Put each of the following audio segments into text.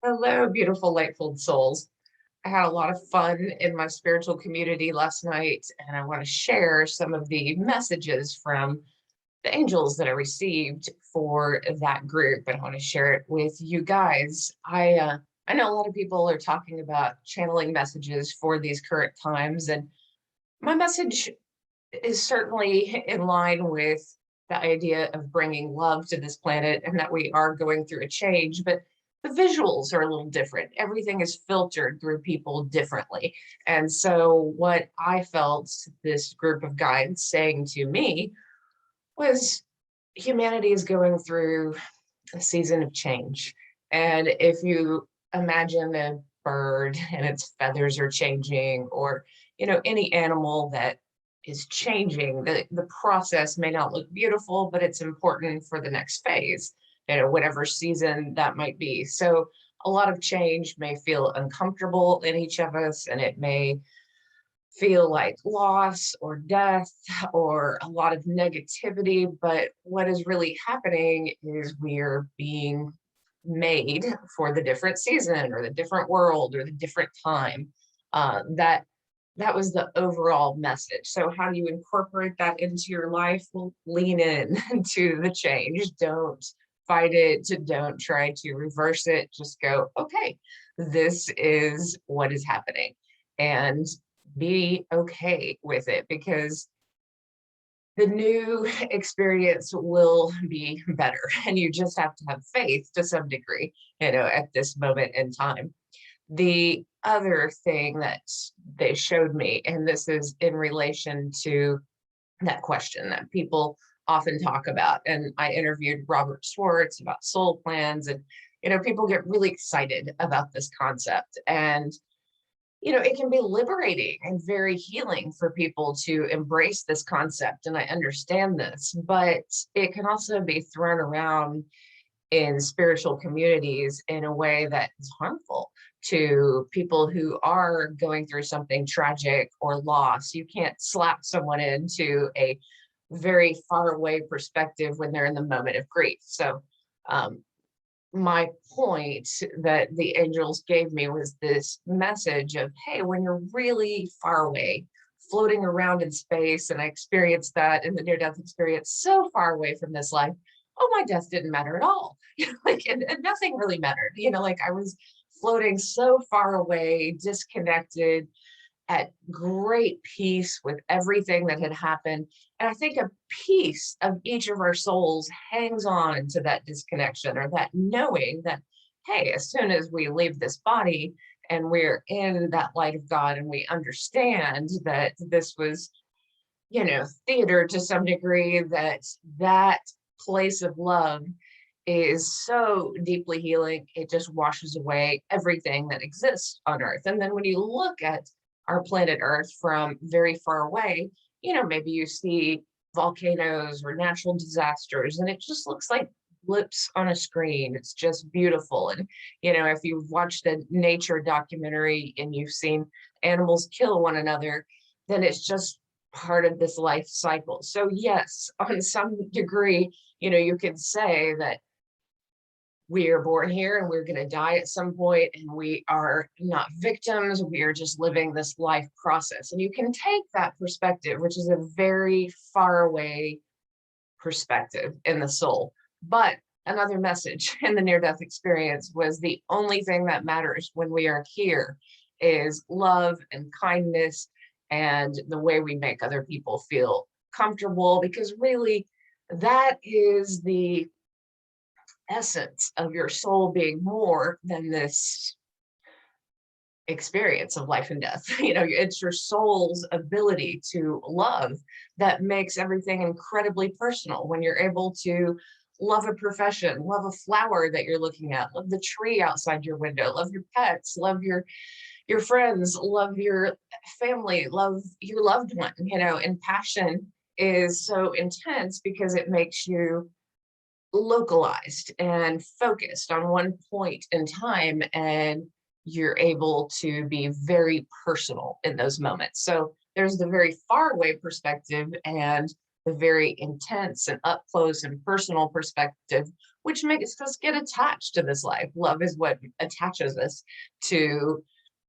Hello, beautiful, lightful souls. I had a lot of fun in my spiritual community last night, and I want to share some of the messages from the angels that I received for that group, and I want to share it with you guys. I know a lot of people are talking about channeling messages for these current times, and my message is certainly in line with the idea of bringing love to this planet and that we are going through a change, but the visuals are a little different. Everything is filtered through people differently. And so, what I felt this group of guides saying to me was humanity is going through a season of change. And if you imagine a bird and its feathers are changing, or any animal that is changing, the process may not look beautiful, but it's important for the next phase, whatever season that might be. So a lot of change may feel uncomfortable in each of us, and it may feel like loss or death or a lot of negativity. But what is really happening is we're being made for the different season or the different world or the different time. That was the overall message. So how do you incorporate that into your life? Well, lean in to the change. Don't fight it. Don't try to reverse it. Just go, okay, this is what is happening. And be okay with it, because the new experience will be better, and you just have to have faith to some degree, at this moment in time. The other thing that they showed me, and this is in relation to that question that people often talk about, and I interviewed Robert Schwartz about soul plans, and people get really excited about this concept, and it can be liberating and very healing for people to embrace this concept. And I understand this, but it can also be thrown around in spiritual communities in a way that is harmful to people who are going through something tragic or loss. You can't slap someone into a very far away perspective when they're in the moment of grief. So, my point that the angels gave me was this message of, hey, when you're really far away, floating around in space, and I experienced that in the near death experience, so far away from this life, oh, my death didn't matter at all. And nothing really mattered. Like I was floating so far away, disconnected, at great peace with everything that had happened. And I think a piece of each of our souls hangs on to that disconnection, or that knowing that, hey, as soon as we leave this body and we're in that light of God, and we understand that this was, theater to some degree, that place of love is so deeply healing, it just washes away everything that exists on Earth. And then when you look at our planet Earth from very far away, maybe you see volcanoes or natural disasters, and it just looks like blips on a screen. It's just beautiful. And, if you've watched a nature documentary and you've seen animals kill one another, then it's just part of this life cycle. So, yes, on some degree, you could say that we are born here and we're going to die at some point, and we are not victims. We are just living this life process. And you can take that perspective, which is a very far away perspective in the soul. But another message in the near death experience was the only thing that matters when we are here is love and kindness, and the way we make other people feel comfortable, because really that is the essence of your soul being more than this experience of life and death. It's your soul's ability to love that makes everything incredibly personal. When you're able to love a profession, love a flower that you're looking at, love the tree outside your window, love your pets, love your friends, love your family, love your loved one, and passion is so intense because it makes you localized and focused on one point in time, and you're able to be very personal in those moments. So there's the very far away perspective and the very intense and up close and personal perspective, which makes us get attached to this life. Love is what attaches us to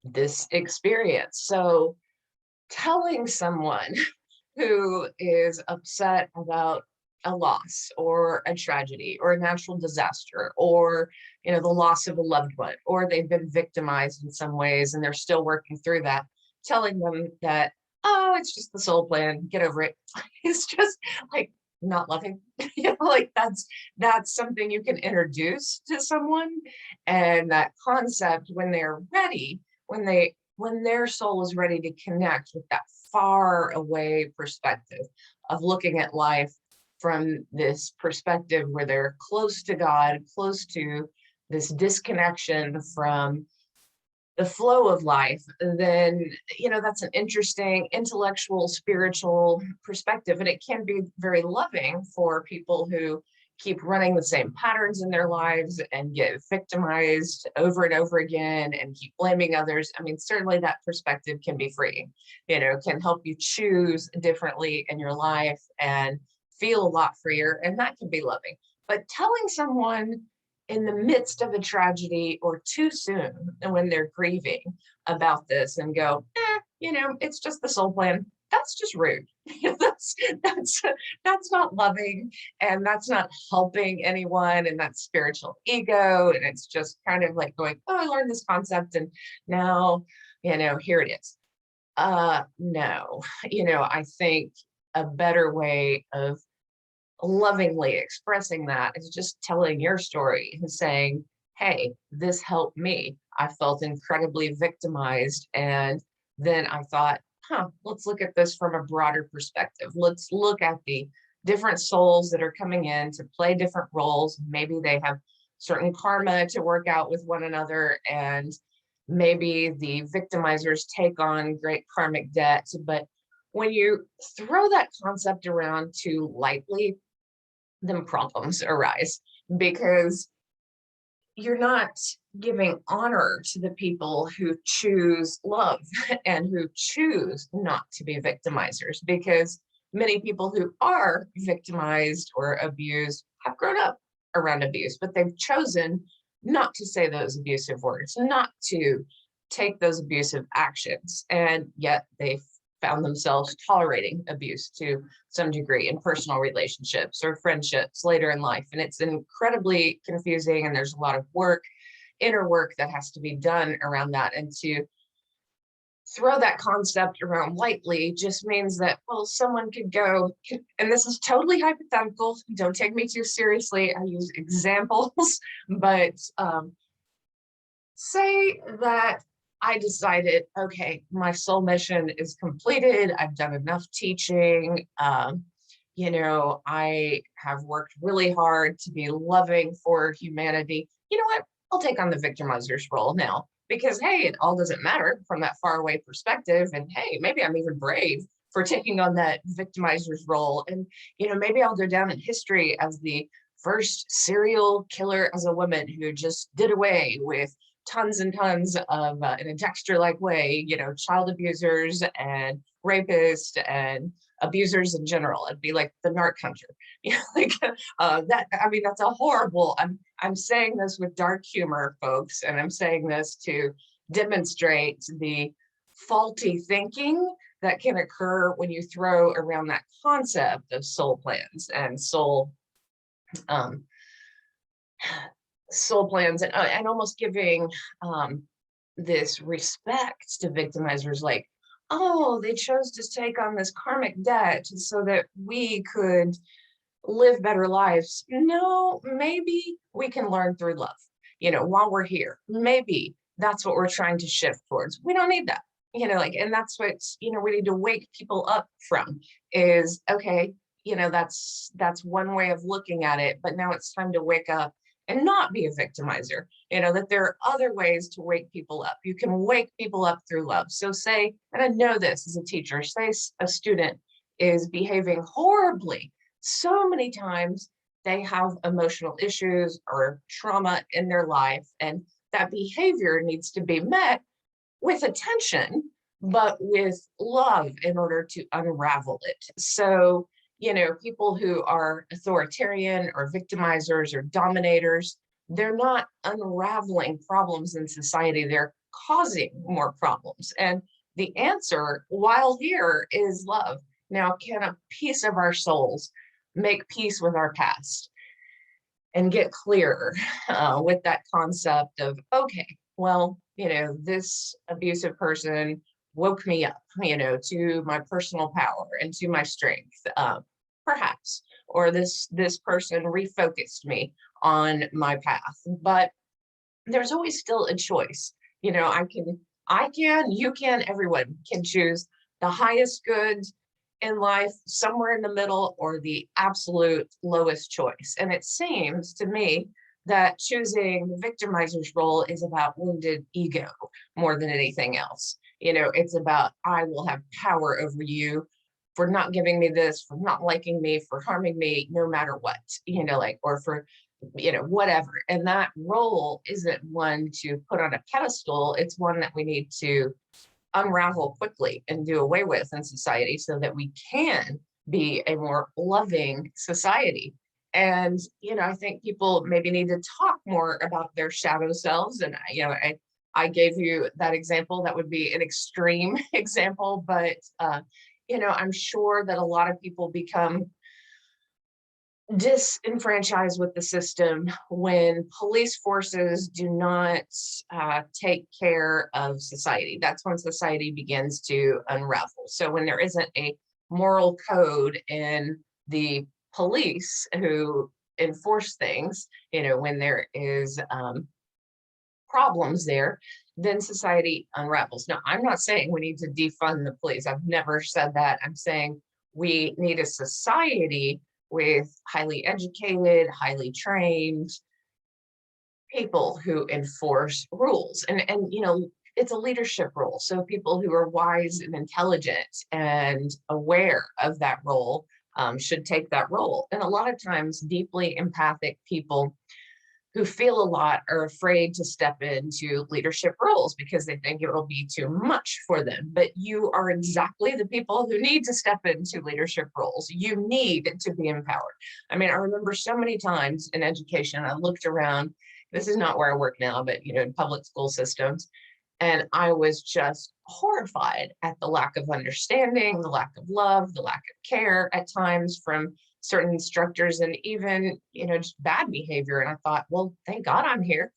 this experience. So telling someone who is upset about a loss or a tragedy or a natural disaster or the loss of a loved one, or they've been victimized in some ways and they're still working through that, telling them that, oh, it's just the soul plan, get over it. It's just like not loving. Like that's something you can introduce to someone, and that concept, when they're ready, when their soul is ready to connect with that far away perspective of looking at life from this perspective where they're close to God, close to this disconnection from the flow of life, then that's an interesting intellectual, spiritual perspective. And it can be very loving for people who keep running the same patterns in their lives and get victimized over and over again and keep blaming others. I mean, certainly that perspective can be freeing, can help you choose differently in your life and feel a lot freer, and that can be loving. But telling someone in the midst of a tragedy or too soon, and when they're grieving about this, and go, it's just the soul plan, that's just rude. That's not loving, and that's not helping anyone, and that's spiritual ego, and it's just kind of like going, oh, I learned this concept and now here it is. No, I think a better way of lovingly expressing that is just telling your story and saying, hey, this helped me. I felt incredibly victimized, and then I thought, let's look at this from a broader perspective. Let's look at the different souls that are coming in to play different roles. Maybe they have certain karma to work out with one another, and maybe the victimizers take on great karmic debt. But when you throw that concept around too lightly, then problems arise, because you're not giving honor to the people who choose love and who choose not to be victimizers, because many people who are victimized or abused have grown up around abuse, but they've chosen not to say those abusive words, not to take those abusive actions, and yet they've found themselves tolerating abuse to some degree in personal relationships or friendships later in life. And it's incredibly confusing, and there's a lot of inner work that has to be done around that. And to throw that concept around lightly just means that, well, someone could go, and this is totally hypothetical, don't take me too seriously, I use examples, but say that I decided, okay, my soul mission is completed. I've done enough teaching. I have worked really hard to be loving for humanity. You know what? I'll take on the victimizer's role now, because, hey, it all doesn't matter from that far away perspective. And hey, maybe I'm even brave for taking on that victimizer's role. And, maybe I'll go down in history as the first serial killer as a woman who just did away with tons and tons of, in a Dexter-like way, child abusers and rapists and abusers in general. It'd be like the narc hunter. That. I mean, that's a horrible. I'm saying this with dark humor, folks, and I'm saying this to demonstrate the faulty thinking that can occur when you throw around that concept of soul plans and soul plans, and almost giving this respect to victimizers, like, oh, they chose to take on this karmic debt so that we could live better lives. No, maybe we can learn through love, while we're here. Maybe that's what we're trying to shift towards. We don't need that, and that's what, we need to wake people up from is, okay, that's one way of looking at it, but now it's time to wake up and not be a victimizer, that there are other ways to wake people up. You can wake people up through love. So say, and I know this as a teacher, say a student is behaving horribly. So many times they have emotional issues or trauma in their life, and that behavior needs to be met with attention, but with love in order to unravel it. So People who are authoritarian or victimizers or dominators, they're not unraveling problems in society, they're causing more problems. And the answer, while here, is love. Now, can a piece of our souls make peace with our past and get clearer with that concept of, okay, well, this abusive person woke me up, to my personal power and to my strength, perhaps, or this person refocused me on my path. But there's always still a choice. You can, everyone can choose the highest good in life, somewhere in the middle, or the absolute lowest choice. And it seems to me that choosing the victimizer's role is about wounded ego more than anything else. It's about, I will have power over you for not giving me this, for not liking me, for harming me, no matter what, or for, whatever. And that role isn't one to put on a pedestal. It's one that we need to unravel quickly and do away with in society so that we can be a more loving society. And, I think people maybe need to talk more about their shadow selves. And, I gave you that example. That would be an extreme example, but, I'm sure that a lot of people become disenfranchised with the system when police forces do not take care of society. That's when society begins to unravel. So when there isn't a moral code in the police who enforce things, when there is problems there, then society unravels. Now, I'm not saying we need to defund the police. I've never said that. I'm saying we need a society with highly educated, highly trained people who enforce rules. And it's a leadership role. So people who are wise and intelligent and aware of that role should take that role. And a lot of times, deeply empathic people who feel a lot are afraid to step into leadership roles because they think it will be too much for them. But you are exactly the people who need to step into leadership roles. You need to be empowered. I mean, I remember so many times in education, I looked around, this is not where I work now, but, in public school systems, and I was just horrified at the lack of understanding, the lack of love, the lack of care at times from certain instructors, and even, just bad behavior. And I thought, well, thank God I'm here.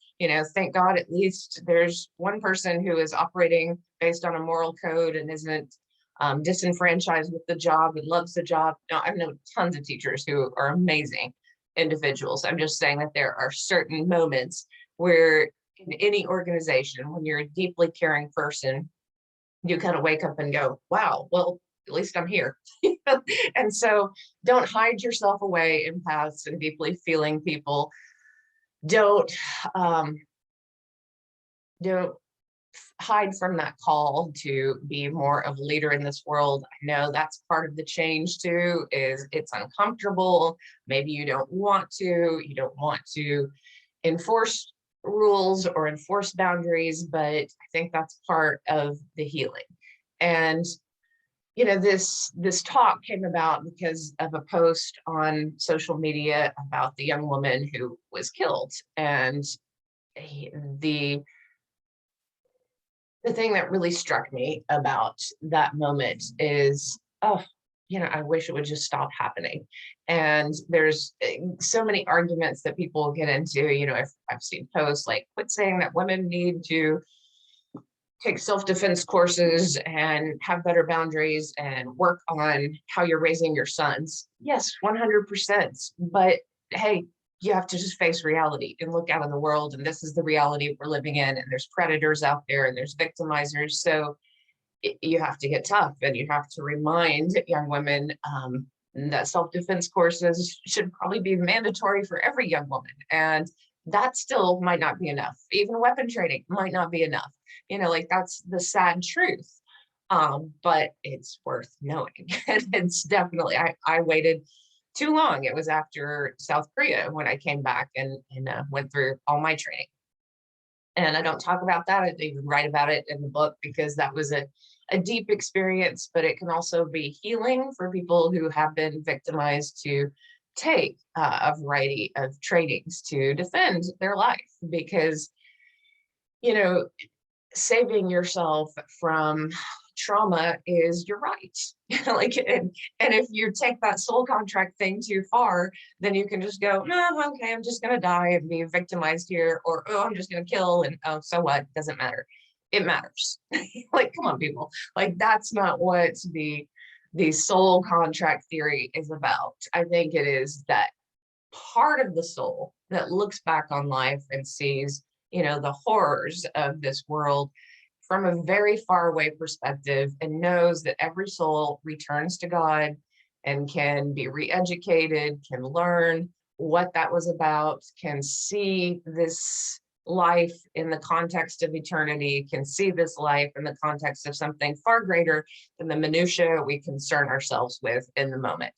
Thank God at least there's one person who is operating based on a moral code and isn't disenfranchised with the job and loves the job. Now, I've known tons of teachers who are amazing individuals. I'm just saying that there are certain moments where in any organization, when you're a deeply caring person, you kind of wake up and go, wow, well, at least I'm here. And so don't hide yourself away, empaths and deeply feeling people. Don't hide from that call to be more of a leader in this world. I know that's part of the change too, is it's uncomfortable. Maybe you don't want to enforce rules or enforce boundaries, but I think that's part of the healing. And this talk came about because of a post on social media about the young woman who was killed. And the thing that really struck me about that moment is, I wish it would just stop happening. And there's so many arguments that people get into. I've seen posts like, quit saying that women need to take self-defense courses and have better boundaries and work on how you're raising your sons. Yes, 100%. But hey, you have to just face reality and look out in the world. And this is the reality we're living in. And there's predators out there and there's victimizers. So you have to get tough, and you have to remind young women that self-defense courses should probably be mandatory for every young woman. And that still might not be enough. Even weapon training might not be enough. That's the sad truth. But it's worth knowing. And it's definitely, I waited too long. It was after South Korea when I came back and went through all my training. And I don't talk about that. I didn't even write about it in the book because that was a a deep experience, but it can also be healing for people who have been victimized to take a variety of trainings to defend their life. Because, you know, saving yourself from trauma is your right. Like, and if you take that soul contract thing too far, then you can just go, no, okay, I'm just gonna die and be victimized here, or oh, I'm just gonna kill, and oh, so what? Doesn't matter. It matters. Like, come on, people. Like, that's not what the soul contract theory is about. I think it is that part of the soul that looks back on life and sees, the horrors of this world from a very far away perspective, and knows that every soul returns to God and can be re-educated, can learn what that was about, can see this life in the context of eternity, can see this life in the context of something far greater than the minutia we concern ourselves with in the moment,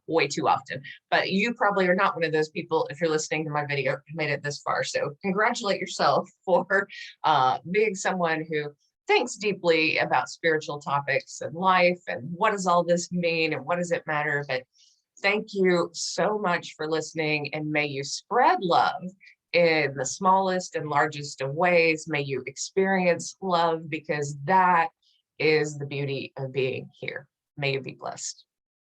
way too often. But you probably are not one of those people if you're listening to my video who made it this far. So congratulate yourself for being someone who thinks deeply about spiritual topics and life and what does all this mean and what does it matter. But thank you so much for listening, and may you spread love in the smallest and largest of ways. May you experience love, because that is the beauty of being here. May you be blessed.